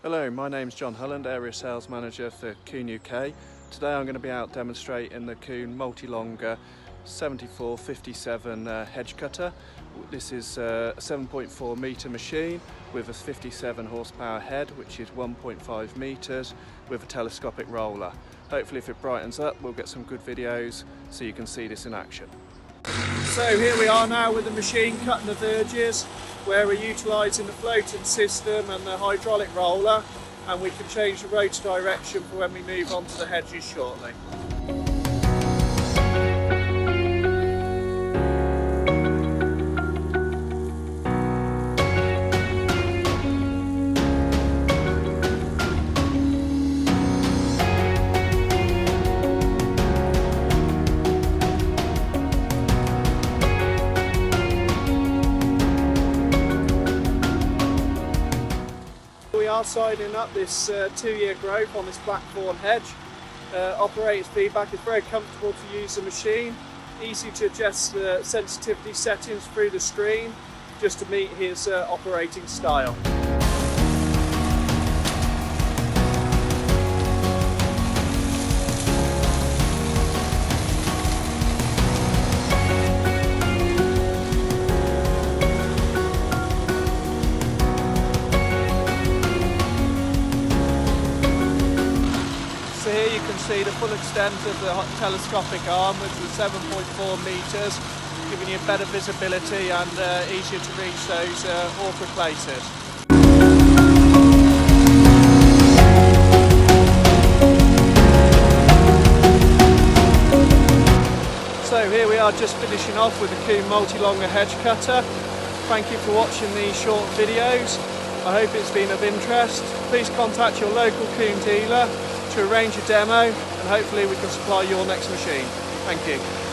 Hello, my name's John Hulland, Area Sales Manager for KUHN UK. Today I'm going to be out demonstrating the KUHN Multi-Longer 7457 hedge cutter. This is a 7.4 metre machine with a 57 horsepower head, which is 1.5 metres, with a telescopic roller. Hopefully if it brightens up we'll get some good videos so you can see this in action. So here we are now with the machine cutting the verges, where we're utilising the floating system and the hydraulic roller, and we can change the rotor direction for when we move on to the hedges shortly. We are signing up this 2-year growth on this blackthorn hedge. Operator's feedback is very comfortable to use the machine, easy to adjust the sensitivity settings through the screen just to meet his operating style. So here you can see the full extent of the telescopic arm, which was 7.4 metres, giving you better visibility and easier to reach those awkward places. So here we are just finishing off with the KUHN Multi-Longer hedge cutter. Thank you for watching these short videos. I hope it's been of interest. Please contact your local KUHN dealer to arrange a demo, and hopefully we can supply your next machine. Thank you.